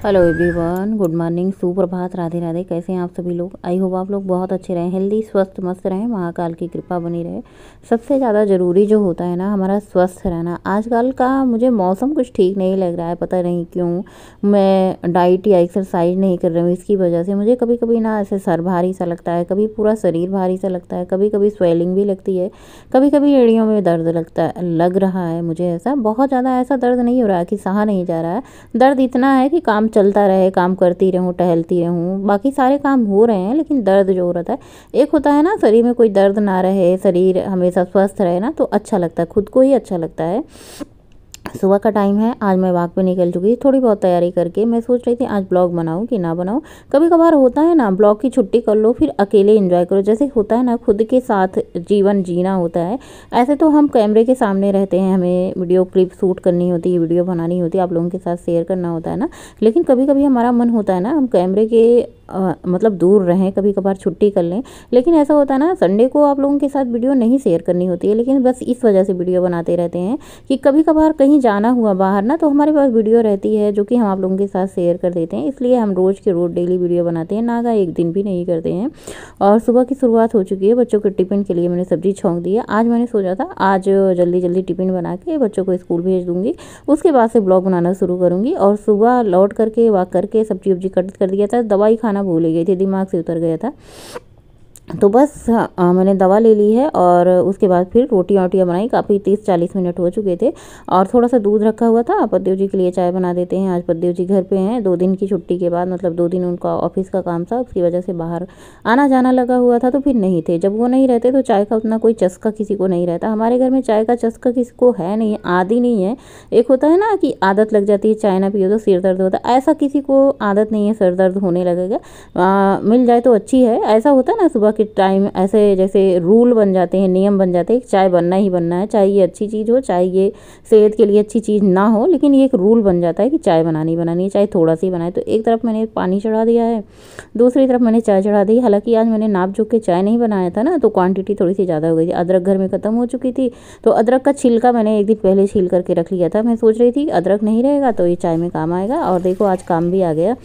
Hello everyone, good morning, सुप्रभात, राधे राधे। कैसे हैं आप सभी लोग? आई होप आप लोग बहुत अच्छे रहें, हेल्दी, स्वस्थ, मस्त रहें, महाकाल की कृपा बनी रहे। सबसे ज़्यादा ज़रूरी जो होता है ना, हमारा स्वस्थ रहना। आजकल का मुझे मौसम कुछ ठीक नहीं लग रहा है, पता नहीं क्यों। मैं डाइट या एक्सरसाइज नहीं कर रही हूँ, इसकी वजह से मुझे कभी कभी ना ऐसे सर भारी सा लगता है, कभी पूरा शरीर भारी सा लगता है, कभी कभी स्वेलिंग भी लगती है, कभी कभी एड़ियों में दर्द लग रहा है। मुझे ऐसा बहुत ज़्यादा ऐसा दर्द नहीं हो रहा है कि सहा नहीं जा रहा है। दर्द इतना है कि काम चलता रहे, काम करती रहूँ, टहलती रहूँ, बाकी सारे काम हो रहे हैं, लेकिन दर्द जो हो रहा है। एक होता है ना, शरीर में कोई दर्द ना रहे, शरीर हमेशा स्वस्थ रहे ना, तो अच्छा लगता है, खुद को ही अच्छा लगता है। सुबह का टाइम है, आज मैं वॉक पे निकल चुकी, थोड़ी बहुत तैयारी करके मैं सोच रही थी आज ब्लॉग बनाऊं कि ना बनाऊं। कभी कभार होता है ना, ब्लॉग की छुट्टी कर लो, फिर अकेले एंजॉय करो। जैसे होता है ना, खुद के साथ जीवन जीना होता है। ऐसे तो हम कैमरे के सामने रहते हैं, हमें वीडियो क्लिप शूट करनी होती है, वीडियो बनानी होती है, आप लोगों के साथ शेयर करना होता है ना। लेकिन कभी कभी हमारा मन होता है ना, हम कैमरे के मतलब दूर रहें, कभी कभार छुट्टी कर लें। लेकिन ऐसा होता है ना, संडे को आप लोगों के साथ वीडियो नहीं शेयर करनी होती है, लेकिन बस इस वजह से वीडियो बनाते रहते हैं कि कभी कभार कहीं जाना हुआ बाहर ना, तो हमारे पास वीडियो रहती है जो कि हम आप लोगों के साथ शेयर कर देते हैं। इसलिए हम रोज़ के रोज़ डेली वीडियो बनाते हैं, ना का एक दिन भी नहीं करते हैं। और सुबह की शुरुआत हो चुकी है, बच्चों के टिफ़िन के लिए मैंने सब्जी छौंक दी है। आज मैंने सोचा था आज जल्दी जल्दी टिफ़िन बना के बच्चों को स्कूल भेज दूँगी, उसके बाद से ब्लॉग बनाना शुरू करूँगी। और सुबह लौट करके वॉक करके सब्जी वब्जी कट कर दिया था, दवाई खाना भूल गई थी, दिमाग से उतर गया था। तो बस मैंने दवा ले ली है और उसके बाद फिर रोटियाँ वोटियाँ बनाई। काफ़ी 30-40 मिनट हो चुके थे और थोड़ा सा दूध रखा हुआ था। पतिदेव जी के लिए चाय बना देते हैं। आज पतिदेव जी घर पे हैं, 2 दिन की छुट्टी के बाद, मतलब 2 दिन उनका ऑफिस का काम था, उसकी वजह से बाहर आना जाना लगा हुआ था, तो फिर नहीं थे। जब वो नहीं रहते तो चाय का उतना कोई चस्का किसी को नहीं रहता। हमारे घर में चाय का चस्का किसी को है नहीं, आदि नहीं है। एक होता है ना कि आदत लग जाती है, चाय ना पियो तो सिर दर्द होता है, ऐसा किसी को आदत नहीं है सर दर्द होने लगेगा। मिल जाए तो अच्छी है। ऐसा होता है ना, सुबह के टाइम ऐसे जैसे रूल बन जाते हैं, नियम बन जाते हैं, चाय बनना ही बनना है, चाहे ये अच्छी चीज़ हो, चाहे ये सेहत के लिए अच्छी चीज़ ना हो, लेकिन ये एक रूल बन जाता है कि चाय बनानी बनानी है, चाहे थोड़ा सी बनाए। तो एक तरफ मैंने पानी चढ़ा दिया है, दूसरी तरफ मैंने चाय चढ़ा दी। हालांकि आज मैंने नाप जोख के चाय नहीं बनाया था ना, तो क्वांटिटी थोड़ी सी ज़्यादा हो गई थी। अदरक घर में ख़त्म हो चुकी थी, तो अदरक का छिलका मैंने एक दिन पहले छील करके रख लिया था। मैं सोच रही थी अदरक नहीं रहेगा तो ये चाय में काम आएगा, और देखो आज काम भी आ गया।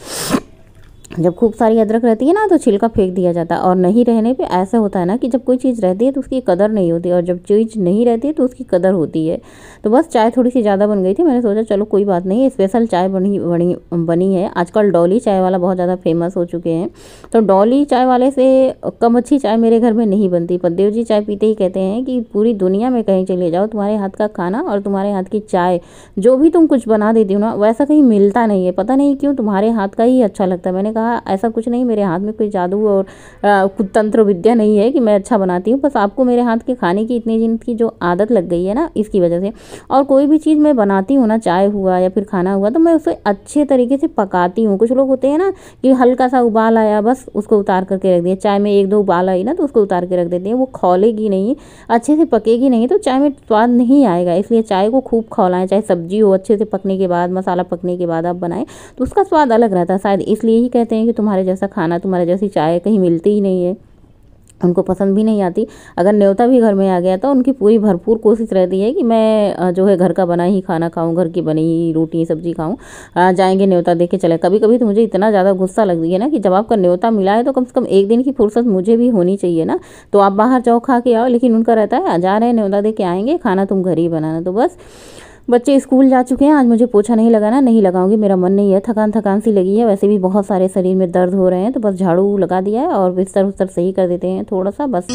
जब खूब सारी अदरक रहती है ना, तो छिलका फेंक दिया जाता है, और नहीं रहने पे ऐसा होता है ना कि जब कोई चीज़ रहती है तो उसकी कदर नहीं होती, और जब चीज़ नहीं रहती है तो उसकी कदर होती है। तो बस चाय थोड़ी सी ज़्यादा बन गई थी, मैंने सोचा चलो कोई बात नहीं, स्पेशल चाय बनी है। आजकल डॉली चाय वाला बहुत ज़्यादा फेमस हो चुके हैं, तो डॉली चाय वाले से कम अच्छी चाय मेरे घर में नहीं बनती। पतिदेव जी चाय पीते ही कहते हैं कि पूरी दुनिया में कहीं चले जाओ, तुम्हारे हाथ का खाना और तुम्हारे हाथ की चाय, जो भी तुम कुछ बना देती हो ना, वैसा कहीं मिलता नहीं है। पता नहीं क्यों, तुम्हारे हाथ का ही अच्छा लगता है। मैंने कहा ऐसा कुछ नहीं, मेरे हाथ में कोई जादू और तंत्र विद्या नहीं है कि मैं अच्छा बनाती हूँ, बस आपको मेरे हाथ के खाने की इतनी दिन की जो आदत लग गई है ना, इसकी वजह से। और कोई भी चीज़ मैं बनाती हूँ ना, चाय हुआ या फिर खाना हुआ, तो मैं उसे अच्छे तरीके से पकाती हूँ। कुछ लोग होते हैं ना कि हल्का सा उबाल आया, बस उसको उतार करके रख दिया। चाय में 1-2 उबाल आई ना, तो उसको उतार के रख देते हैं। वो खौलेगी नहीं, अच्छे से पकेगी नहीं, तो चाय में स्वाद नहीं आएगा। इसलिए चाय को खूब खौलाएं, चाहे सब्जी हो अच्छे से पकने के बाद, मसाला पकने के बाद आप बनाएं, तो उसका स्वाद अलग रहता है। शायद इसलिए ही कहते हैं कि तुम्हारे जैसा खाना, तुम्हारे जैसी चाय कहीं मिलती ही नहीं है। उनको पसंद भी नहीं आती। अगर न्योता भी घर में आ गया तो उनकी पूरी भरपूर कोशिश रहती है कि मैं जो है घर का बना ही खाना खाऊं, घर की बनी ही रोटी सब्जी खाऊं। जाएंगे न्योता देके चले। कभी कभी तो मुझे इतना ज़्यादा गुस्सा लगती है ना कि जब आपका न्योता मिला है तो कम से कम एक दिन की फुर्सत मुझे भी होनी चाहिए ना। तो आप बाहर जाओ खा के आओ, लेकिन उनका रहता है जा रहे हैं न्योता दे के आएंगे, खाना तुम घर ही बनाना। तो बस बच्चे स्कूल जा चुके हैं। आज मुझे पोछा नहीं लगाना, नहीं लगाऊंगी, मेरा मन नहीं है, थकान थकान सी लगी है। वैसे भी बहुत सारे शरीर में दर्द हो रहे हैं, तो बस झाड़ू लगा दिया है और बिस्तर उस्तर सही कर देते हैं थोड़ा सा बस।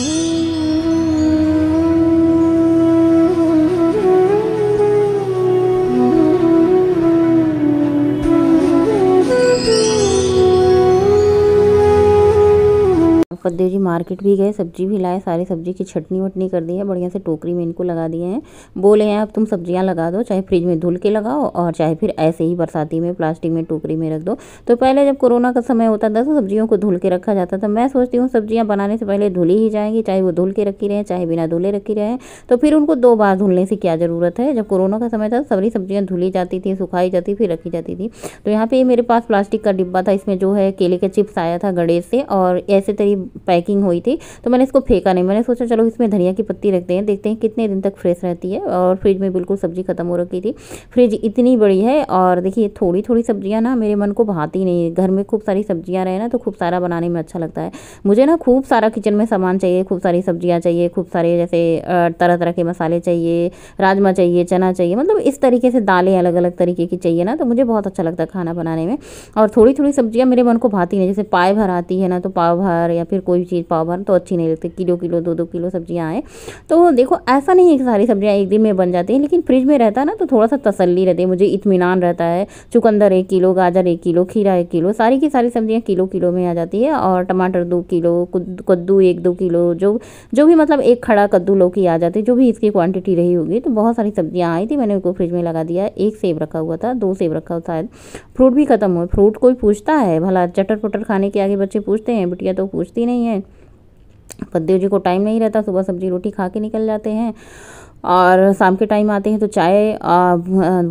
पतिदेव जी मार्केट भी गए, सब्जी भी लाए, सारी सब्जी की छटनी वटनी कर दी है, बढ़िया से टोकरी में इनको लगा दिए हैं। बोले हैं अब तुम सब्जियां लगा दो, चाहे फ्रिज में धुल के लगाओ और चाहे फिर ऐसे ही बरसाती में प्लास्टिक में टोकरी में रख दो। तो पहले जब कोरोना का समय होता था तो सब्जियों को धुल के रखा जाता था। मैं सोचती हूँ सब्जियाँ बनाने से पहले धुली ही जाएंगी, चाहे वो धुल के रखी रहें चाहे बिना धुले रखी रहें, तो फिर उनको 2 बार धुलने से क्या ज़रूरत है। जब कोरोना का समय था सारी सब्जियाँ धुली जाती थी, सुखाई जाती फिर रखी जाती थी। तो यहाँ पे मेरे पास प्लास्टिक का डिब्बा था, इसमें जो है केले के चिप्स आया था गणेश से, और ऐसे पैकिंग हुई थी, तो मैंने इसको फेंका नहीं। मैंने सोचा चलो इसमें धनिया की पत्ती रखते हैं, देखते हैं कितने दिन तक फ्रेश रहती है। और फ्रिज में बिल्कुल सब्जी खत्म हो रखी थी। फ्रिज इतनी बड़ी है और देखिए थोड़ी थोड़ी सब्जियां ना मेरे मन को भाती नहीं है। घर में खूब सारी सब्जियां रहे ना तो खूब सारा बनाने में अच्छा लगता है। मुझे ना खूब सारा किचन में सामान चाहिए, खूब सारी सब्जियां चाहिए, खूब सारे जैसे तरह तरह के मसाले चाहिए, राजमा चाहिए, चना चाहिए, मतलब इस तरीके से दालें अलग अलग तरीके की चाहिए ना, तो मुझे बहुत अच्छा लगता है खाना बनाने में। और थोड़ी थोड़ी सब्जियां मेरे मन को भाती नहीं, जैसे पाव भर आती है ना, तो पाव भर या फिर कोई चीज़ पाव भर तो अच्छी नहीं लगती। किलो किलो 2-2 किलो सब्जियां आए तो देखो ऐसा नहीं है कि सारी सब्जियां एक दिन में बन जाती हैं, लेकिन फ्रिज में रहता है ना तो थोड़ा सा तसल्ली रहती है, मुझे इत्मीनान रहता है। चुकंदर 1 किलो, गाजर 1 किलो, खीरा 1 किलो, सारी की सारी सब्जियां किलो किलो में आ जाती है। और टमाटर 2 किलो, कद्दू 1-2 किलो, जो भी मतलब एक खड़ा कद्दू लौकी आ जाती है, जो भी इसकी क्वांटिटी रही होगी। तो बहुत सारी सब्जियां आई थी, मैंने उनको फ्रिज में लगा दिया। 1 सेब रखा हुआ था, 2 सेब रखा हुआ शायद। फ्रूट भी खत्म हुए। फ्रूट कोई पूछता है भला? चटर पटर खाने के आगे बच्चे पूछते हैं, बिटिया तो पूछती नहीं है। पद्देव जी को टाइम नहीं रहता, सुबह सब्जी रोटी खा के निकल जाते हैं और शाम के टाइम आते हैं तो चाय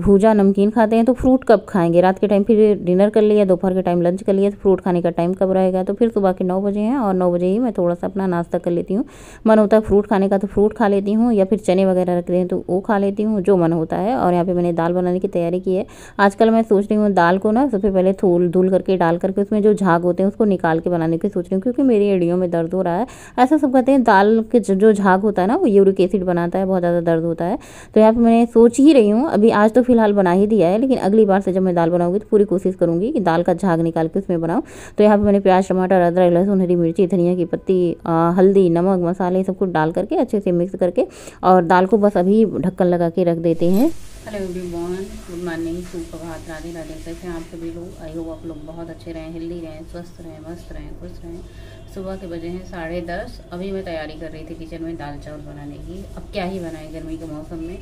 भूजा नमकीन खाते हैं। तो फ्रूट कब खाएंगे? रात के टाइम फिर डिनर कर लिया, दोपहर के टाइम लंच कर लिया, तो फ्रूट खाने का टाइम कब रहेगा? तो फिर सुबह के 9 बजे हैं और 9 बजे ही मैं थोड़ा सा अपना नाश्ता कर लेती हूँ। मन होता है फ्रूट खाने का तो फ्रूट खा लेती हूँ, या फिर चने वगैरह रखते हैं तो वो खा लेती हूँ, जो मन होता है। और यहाँ पे मैंने दाल बनाने की तैयारी की है। आजकल मैं सोच रही हूँ दाल को ना सबसे पहले धुल करके डाल करके उसमें जो झाग होते हैं उसको निकाल के बनाने की सोच रही हूँ, क्योंकि मेरी एड़ियों में दर्द हो रहा है। ऐसा सब कहते हैं दाल के जो झाग होता है ना वो यूरिक एसिड बनाता है, बहुत ज़्यादा दर्द होता है। तो यहाँ पे मैं सोच ही रही हूँ, अभी आज तो फिलहाल बना ही दिया है, लेकिन अगली बार से जब मैं दाल बनाऊंगी तो पूरी कोशिश करूंगी कि दाल का झाग निकाल के उसमें बनाऊँ। तो यहाँ पे मैंने प्याज, टमाटर, अदरक, लहसुन, हरी मिर्ची, धनिया की पत्ती, हल्दी, नमक, मसाले सब कुछ डाल करके अच्छे से मिक्स करके और दाल को बस अभी ढक्कन लगा के रख देते हैं। हेलो एवरीवन, गुड मॉर्निंग, सुप्रभात, राधे राधे। कैसे हैं आप सभी लोग? आई होप आप लोग बहुत अच्छे रहें, हेल्दी रहें, स्वस्थ रहें, मस्त रहें, खुश रहें। सुबह के बजे हैं 10:30। अभी मैं तैयारी कर रही थी किचन में दाल चावल बनाने की। अब क्या ही बनाए गर्मी के मौसम में।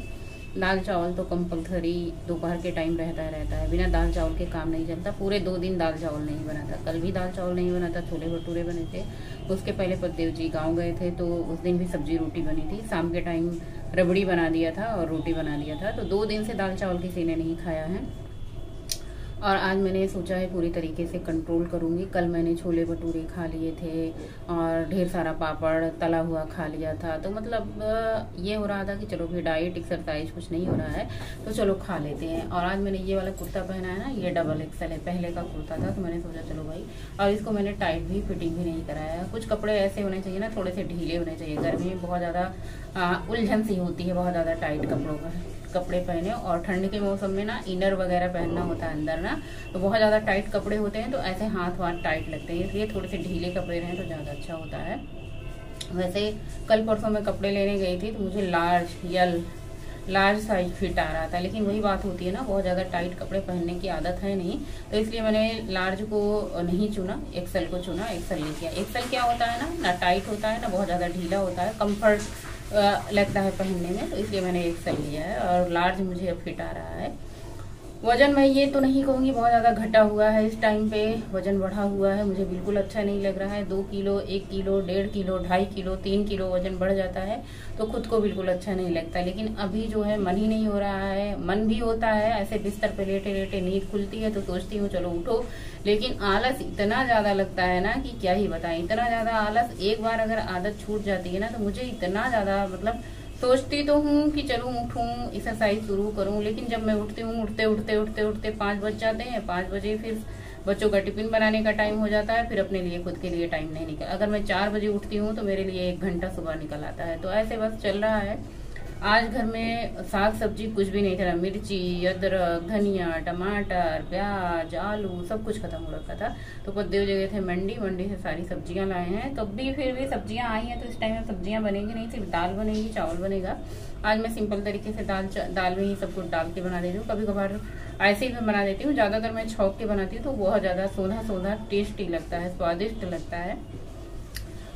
दाल चावल तो कंपलसरी दोपहर के टाइम रहता है। बिना दाल चावल के काम नहीं चलता। पूरे 2 दिन दाल चावल नहीं बना था। कल भी दाल चावल नहीं बना था, छोले भटूरे बने थे। उसके पहले पद्देव जी गाँव गए थे तो उस दिन भी सब्जी रोटी बनी थी। शाम के टाइम रबड़ी बना दिया था और रोटी बना दिया था। तो 2 दिन से दाल चावल किसी ने नहीं खाया है। और आज मैंने सोचा है पूरी तरीके से कंट्रोल करूँगी। कल मैंने छोले भटूरे खा लिए थे और ढेर सारा पापड़ तला हुआ खा लिया था। तो मतलब ये हो रहा था कि चलो फिर डाइट एक्सरसाइज कुछ नहीं हो रहा है तो चलो खा लेते हैं। और आज मैंने ये वाला कुर्ता पहना है ना, ये डबल एक्सल है, पहले का कुर्ता था तो मैंने सोचा चलो भाई। और इसको मैंने टाइट भी फिटिंग भी नहीं कराया। कुछ कपड़े ऐसे होने चाहिए ना, थोड़े से ढीले होने चाहिए। गर्मी में बहुत ज़्यादा उलझन सी होती है बहुत ज़्यादा टाइट कपड़े पहने। और ठंड के मौसम में ना इनर वगैरह पहनना होता है अंदर ना, तो बहुत ज़्यादा टाइट कपड़े होते हैं तो ऐसे हाथ वाथ टाइट लगते हैं। इसलिए थोड़े से ढीले कपड़े रहें तो ज़्यादा अच्छा होता है। वैसे कल परसों मैं कपड़े लेने गई थी तो मुझे लार्ज साइज फिट आ रहा था, लेकिन वही बात होती है ना, बहुत ज़्यादा टाइट कपड़े पहनने की आदत है नहीं, तो इसलिए मैंने लार्ज को नहीं चुना, एक्सल को चुना। एक्सल ले किया। एक्सल क्या होता है ना टाइट होता है ना बहुत ज़्यादा ढीला होता है, कंफर्ट लगता है पहनने में, तो इसलिए मैंने एक्सल लिया है। और लार्ज मुझे अब फिट आ रहा है। वजन मैं ये तो नहीं कहूँगी बहुत ज़्यादा घटा हुआ है, इस टाइम पे वजन बढ़ा हुआ है, मुझे बिल्कुल अच्छा नहीं लग रहा है। 2 kilo, 1 kilo, 1.5 kilo, 2.5 kilo, 3 kilo वजन बढ़ जाता है तो खुद को बिल्कुल अच्छा नहीं लगता। लेकिन अभी जो है मन ही नहीं हो रहा है। मन भी होता है, ऐसे बिस्तर पे लेटे लेटे नींद खुलती है तो सोचती हूँ चलो उठो, लेकिन आलस इतना ज़्यादा लगता है ना कि क्या ही बताएं। इतना ज़्यादा आलस, एक बार अगर आदत छूट जाती है ना तो मुझे इतना ज़्यादा मतलब सोचती तो हूँ कि चलूँ उठूँ एक्सरसाइज शुरू करूँ, लेकिन जब मैं उठती हूँ उठते 5 बज जाते हैं। 5 बजे फिर बच्चों का टिफिन बनाने का टाइम हो जाता है, फिर अपने लिए खुद के लिए टाइम नहीं निकल। अगर मैं 4 बजे उठती हूँ तो मेरे लिए 1 घंटा सुबह निकल आता है। तो ऐसे बस चल रहा है। आज घर में साग सब्जी कुछ भी नहीं था। मिर्ची, अदरक, धनिया, टमाटर, प्याज, आलू सब कुछ खत्म हो रखा था। तो पद्देव जगह थे मंडी से सारी सब्जियां लाए हैं। तब भी फिर भी सब्जियां आई हैं तो इस टाइम में सब्जियां बनेंगी नहीं, सिर्फ दाल बनेगी, चावल बनेगा। आज मैं सिंपल तरीके से दाल में ही सब कुछ डाल के बना देती हूँ। कभी कभार ऐसे ही मैं बना देती हूँ। ज़्यादातर मैं छौंक के बनाती हूँ तो बहुत ज़्यादा सोधा टेस्टी लगता है, स्वादिष्ट लगता है,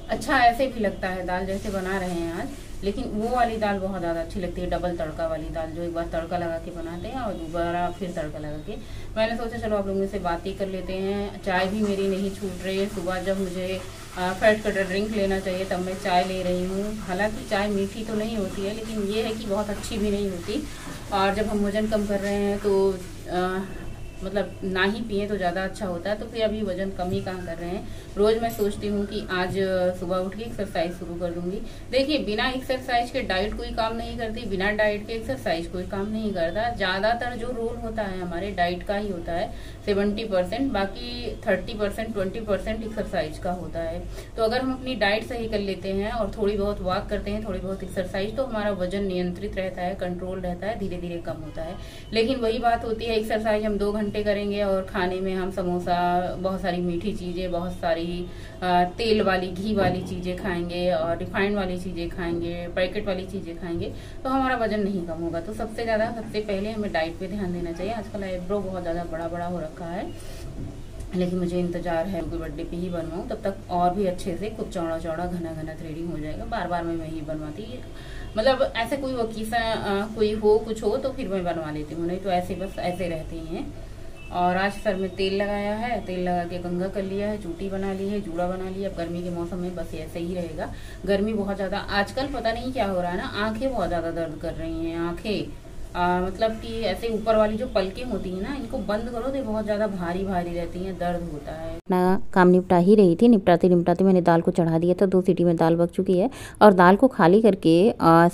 अच्छा ऐसे भी लगता है दाल जैसे बना रहे हैं आज। लेकिन वो वाली दाल बहुत ज़्यादा अच्छी लगती है, डबल तड़का वाली दाल, जो एक बार तड़का लगा के बनाते हैं और दोबारा फिर तड़का लगा के। मैंने सोचा चलो आप लोगों से बात ही कर लेते हैं। चाय भी मेरी नहीं छूट रही है। सुबह जब मुझे फैट कटर ड्रिंक लेना चाहिए तब मैं चाय ले रही हूँ। हालांकि चाय मीठी तो नहीं होती है, लेकिन ये है कि बहुत अच्छी भी नहीं होती। और जब हम वजन कम कर रहे हैं तो मतलब ना ही पिए तो ज़्यादा अच्छा होता है। तो फिर अभी वजन कम ही कहाँ कर रहे हैं। रोज़ मैं सोचती हूँ कि आज सुबह उठ के एक्सरसाइज शुरू कर दूंगी। देखिए बिना एक्सरसाइज के डाइट कोई काम नहीं करती, बिना डाइट के एक्सरसाइज कोई काम नहीं करता। ज़्यादातर जो रोल होता है हमारे डाइट का ही होता है 70%, बाकी 30% 20% एक्सरसाइज का होता है। तो अगर हम अपनी डाइट सही कर लेते हैं और थोड़ी बहुत वॉक करते हैं, थोड़ी बहुत एक्सरसाइज, तो हमारा वजन नियंत्रित रहता है, कंट्रोल रहता है, धीरे धीरे कम होता है। लेकिन वही बात होती है, एक्सरसाइज हम 2 घंटे करेंगे और खाने में हम समोसा, बहुत सारी मीठी चीजें, बहुत सारी तेल वाली घी वाली चीजें खाएंगे और रिफाइंड वाली चीजें खाएंगे, पैकेट वाली चीजें खाएंगे, तो हमारा वजन नहीं कम होगा। तो सबसे पहले हमें डाइट पे ध्यान देना चाहिए। आजकल आईब्रो बहुत ज्यादा बड़ा बड़ा हो रखा है, लेकिन मुझे इंतजार है कि बर्थडे पे ही बनवाऊँ, तब तक और भी अच्छे से खूब चौड़ा चौड़ा घना घना थ्रेडिंग हो जाएगा। बार बार मैं वही बनवाती, मतलब ऐसे कोई वकीसा कोई हो कुछ हो तो फिर मैं बनवा लेती हूँ, नहीं तो ऐसे बस ऐसे रहते हैं। और आज सर में तेल लगाया है, तेल लगा के कंघा कर लिया है, चूटी बना ली है, जूड़ा बना लिया। अब गर्मी के मौसम में बस ऐसे ही रहेगा। गर्मी बहुत ज्यादा आजकल, पता नहीं क्या हो रहा है ना, आंखें बहुत ज्यादा दर्द कर रही हैं। आंखें मतलब कि ऐसे ऊपर वाली जो पलकें होती हैं ना, इनको बंद करो तो बहुत ज्यादा भारी भारी रहती हैं, दर्द होता है। ना काम निपटा ही रही थी, निपटाते निपटाते मैंने दाल को चढ़ा दिया था। 2 सीटी में दाल पक चुकी है और दाल को खाली करके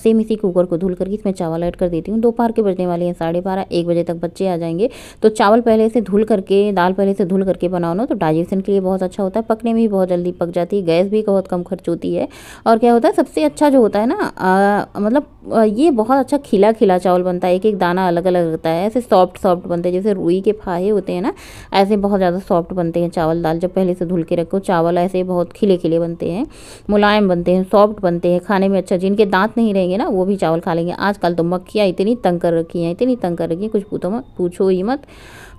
सेम इसी कुकर को धुल करके इसमें चावल ऐड कर देती हूँ। दोपहर के बजने वाले हैं 12:30, 1 बजे तक बच्चे आ जाएंगे। तो चावल पहले से धुल करके, दाल पहले से धुल करके बनाओ ना, तो डाइजेशन के लिए बहुत अच्छा होता है, पकने में भी बहुत जल्दी पक जाती है, गैस भी बहुत कम खर्च होती है। और क्या होता है, सबसे अच्छा जो होता है ना, मतलब ये बहुत अच्छा खिला खिला चावल बनता है, एक एक दाना अलग अलग रहता है, ऐसे सॉफ्ट सॉफ्ट बनते हैं, जैसे रुई के फाहे होते हैं ना, ऐसे बहुत ज़्यादा सॉफ्ट बनते हैं चावल दाल। जब पहले से धुल के रखो, चावल ऐसे बहुत खिले खिले बनते हैं, मुलायम बनते हैं, सॉफ्ट बनते हैं, खाने में अच्छा। जिनके दांत नहीं रहेंगे ना, वो भी चावल खा लेंगे। आजकल तो मक्खियाँ इतनी तंग कर रखी हैं, इतनी तंग कर रखी है, कुछ पूछो ही मत।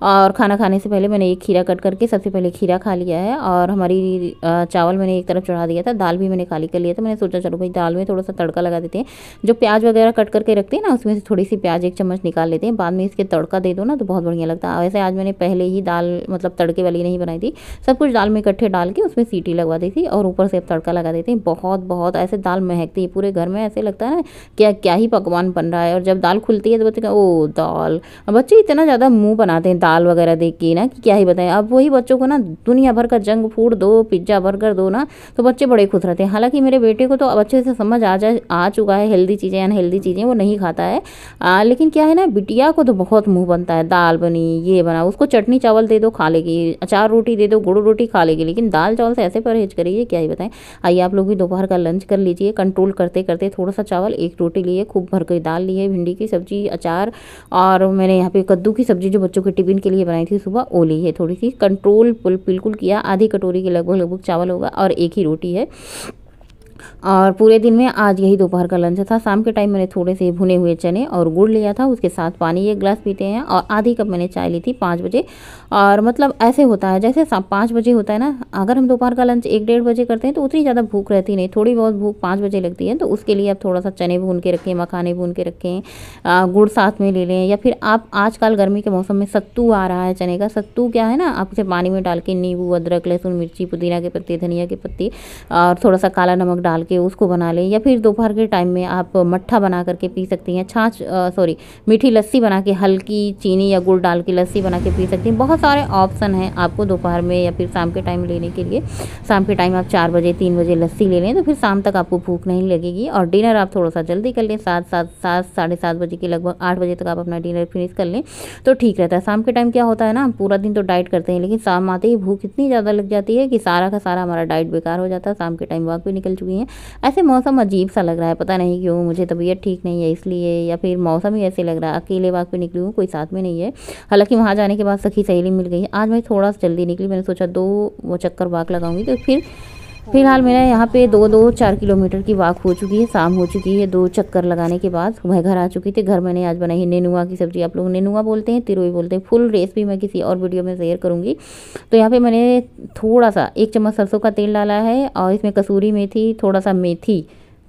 और खाना खाने से पहले मैंने एक खीरा कट करके सबसे पहले खीरा खा लिया है, और हमारी चावल मैंने एक तरफ चढ़ा दिया था, दाल भी मैंने खाली कर लिया था। मैंने सोचा चलो भाई दाल में थोड़ा सा तड़का लगा देते हैं। जो प्याज वगैरह कट करके रखते हैं ना, उसमें से थोड़ी सी प्याज 1 चम्मच निकाल लेते हैं, बाद में इसके तड़का दे दो ना तो बहुत बढ़िया लगता है। वैसे आज मैंने पहले ही दाल मतलब तड़के वाली नहीं बनाई थी, सब कुछ दाल में इकट्ठे डाल के उसमें सीटी लगवा दी थी और ऊपर से अब तड़का लगा देते हैं। बहुत बहुत ऐसे दाल महकती है पूरे घर में, ऐसे लगता है ना क्या क्या ही पकवान बन रहा है। और जब दाल खुलती है तो बच्चे ओ दाल, बच्चे इतना ज़्यादा मुँह बनाते हैं दाल वगैरह देख के ना कि क्या ही बताएं। अब वही बच्चों को ना दुनिया भर का जंक फूड दो, पिज्जा बर्गर दो ना, तो बच्चे बड़े खुश रहते हैं। हालांकि मेरे बेटे को तो अब अच्छे से समझ आ चुका है, हेल्दी चीज़ें अनहेल्दी चीज़ें वो नहीं खाता है। लेकिन क्या है ना, बिटिया को तो बहुत मुंह बनता है, दाल बनी ये बना, उसको चटनी चावल दे दो खा लेगी, अचार रोटी दे दो गुड़ रोटी खा लेगी, लेकिन दाल चावल से ऐसे परहेज करिए क्या ही बताएं। आइए आप लोग भी दोपहर का लंच कर लीजिए, कंट्रोल करते करते थोड़ा सा चावल, 1 रोटी लिए, खूब भर कर दाल लिए, भिंडी की सब्जी, अचार, और मैंने यहाँ पे कद्दू की सब्जी जो बच्चों के टिफिन के लिए बनाई थी सुबह, वो ली है। थोड़ी सी कंट्रोल बिल्कुल किया, आधी कटोरी के लगभग चावल होगा और 1 ही रोटी है। और पूरे दिन में आज यही दोपहर का लंच था। शाम के टाइम मैंने थोड़े से भुने हुए चने और गुड़ लिया था, उसके साथ पानी 1 गिलास पीते हैं, और आधी कप मैंने चाय ली थी 5 बजे। और मतलब ऐसे होता है जैसे 5 बजे होता है ना, अगर हम दोपहर का लंच 1-1:30 बजे करते हैं तो उतनी ज़्यादा भूख रहती नहीं, थोड़ी बहुत भूख 5 बजे लगती है। तो उसके लिए आप थोड़ा सा चने भून के रखें, मखाने भून के रखें, गुड़ साथ में ले लें, या फिर आप आजकल गर्मी के मौसम में सत्तू आ रहा है चने का, सत्तू क्या है ना, आप उसे पानी में डाल के नींबू, अदरक, लहसुन, मिर्ची, पुदीना के पत्ते, धनिया के पत्ते और थोड़ा सा काला नमक डाल के उसको बना लें। या फिर दोपहर के टाइम में आप मट्ठा बना करके पी सकती हैं, मीठी लस्सी बना के, हल्की चीनी या गुड़ डाल के लस्सी बना के पी सकती हैं। बहुत सारे ऑप्शन हैं आपको दोपहर में या फिर शाम के टाइम लेने के लिए। शाम के टाइम आप 4 बजे 3 बजे लस्सी ले लें तो फिर शाम तक आपको भूख नहीं लगेगी। और डिनर आप थोड़ा सा जल्दी कर लें, 7 साढ़े 7 बजे के लगभग 8 बजे तक आप अपना डिनर फिनिश कर लें तो ठीक रहता है। शाम के टाइम क्या होता है ना, पूरा दिन तो डाइट करते हैं, लेकिन शाम आते ही भूख इतनी ज़्यादा लग जाती है कि सारा का सारा हमारा डाइट बेकार हो जाता है। शाम के टाइम वॉक भी निकल चुकी हैं। ऐसे मौसम अजीब सा लग रहा है, पता नहीं क्यों, मुझे तबीयत ठीक नहीं है इसलिए, या फिर मौसम ही ऐसे लग रहा है। अकेले वॉक पे निकली हूँ, कोई साथ में नहीं है। हालांकि वहाँ जाने के बाद सखी सहेली मिल गई है। आज मैं थोड़ा सा जल्दी निकली, मैंने सोचा 2 चक्कर वॉक लगाऊंगी। तो फिलहाल मेरा यहाँ पे 4 किलोमीटर की वॉक हो चुकी है, शाम हो चुकी है। 2 चक्कर लगाने के बाद मैं घर आ चुकी थी। घर मैंने आज बनाई है नेनुआ की सब्जी, आप लोग नेनुआ बोलते हैं, तिरोई बोलते हैं। फुल रेसिपी मैं किसी और वीडियो में शेयर करूँगी। तो यहाँ पे मैंने थोड़ा सा 1 चम्मच सरसों का तेल डाला है, और इसमें कसूरी मेथी, थोड़ा सा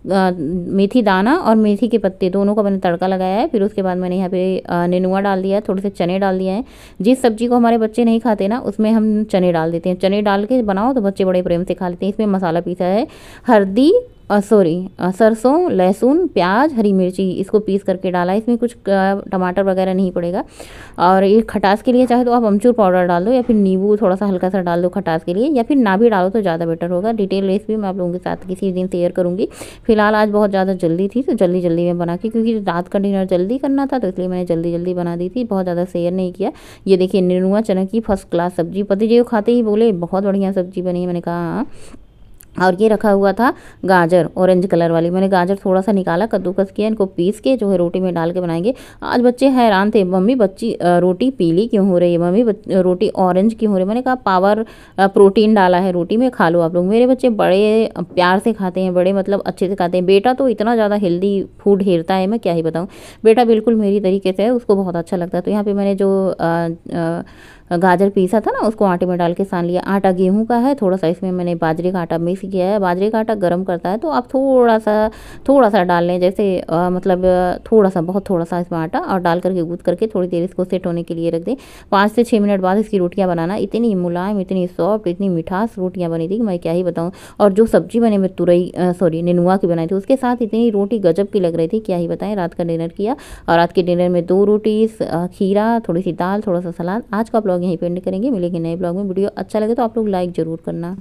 मेथी दाना और मेथी के पत्ते दोनों का मैंने तड़का लगाया है। फिर उसके बाद मैंने यहाँ पे नेनुआ डाल दिया है, थोड़े से चने डाल दिए हैं। जिस सब्जी को हमारे बच्चे नहीं खाते ना, उसमें हम चने डाल देते हैं। चने डाल के बनाओ तो बच्चे बड़े प्रेम से खा लेते हैं। इसमें मसाला पीसा है, हल्दी सरसों, लहसुन, प्याज, हरी मिर्ची इसको पीस करके डाला। इसमें कुछ टमाटर वगैरह नहीं पड़ेगा। और ये खटास के लिए चाहे तो आप अमचूर पाउडर डाल दो या फिर नींबू थोड़ा सा हल्का सा डाल दो खटास के लिए, या फिर ना भी डालो तो ज़्यादा बेटर होगा। डिटेल रेसिपी मैं आप लोगों के साथ किसी दिन शेयर करूँगी। फिलहाल आज बहुत ज़्यादा जल्दी थी तो जल्दी जल्दी में बना के, क्योंकि रात का डिनर जल्दी करना था तो इसलिए मैंने जल्दी जल्दी बना दी थी, बहुत ज़्यादा शेयर नहीं किया। ये देखिए नेनुआ चना की फर्स्ट क्लास सब्जी, पति जी को खाते ही बोले बहुत बढ़िया सब्जी बनी है। मैंने कहा हाँ। और ये रखा हुआ था गाजर ऑरेंज कलर वाली, मैंने गाजर थोड़ा सा निकाला, कद्दूकस किया, इनको पीस के जो है रोटी में डाल के बनाएंगे। आज बच्चे हैरान थे, मम्मी बच्ची रोटी पीली क्यों हो रही है, मम्मी रोटी ऑरेंज क्यों हो रही है। मैंने कहा पावर प्रोटीन डाला है रोटी में, खा लो आप लोग। मेरे बच्चे बड़े प्यार से खाते हैं, बड़े मतलब अच्छे से खाते हैं। बेटा तो इतना ज़्यादा हेल्दी फूड हेरता है, मैं क्या ही बताऊँ। बेटा बिल्कुल मेरी तरीके से है, उसको बहुत अच्छा लगता है। तो यहाँ पर मैंने जो गाजर पीसा था ना उसको आटे में डाल के सान लिया। आटा गेहूं का है, थोड़ा सा इसमें मैंने बाजरे का आटा मिक्स किया है। बाजरे का आटा गर्म करता है तो आप थोड़ा सा डाल लें, जैसे मतलब थोड़ा सा, बहुत थोड़ा सा इसमें आटा, और डाल करके गूंथ करके थोड़ी देर इसको सेट होने के लिए रख दें। 5 से 6 मिनट बाद इसकी रोटियां बनाना। इतनी मुलायम, इतनी सॉफ्ट, इतनी मिठास रोटियां बनी थी कि मैं क्या ही बताऊँ। और जो सब्जी मैंने मैं नेनुआ की बनाई थी उसके साथ इतनी रोटी गजब की लग रही थी, क्या ही बताएं। रात का डिनर किया और रात के डिनर में 2 रोटी, खीरा, थोड़ी सी दाल, थोड़ा सा सलाद। आज का ब्लॉग यहीं पे एंड करेंगे, मिलेंगे नए ब्लॉग में। वीडियो अच्छा लगे तो आप लोग लाइक जरूर करना।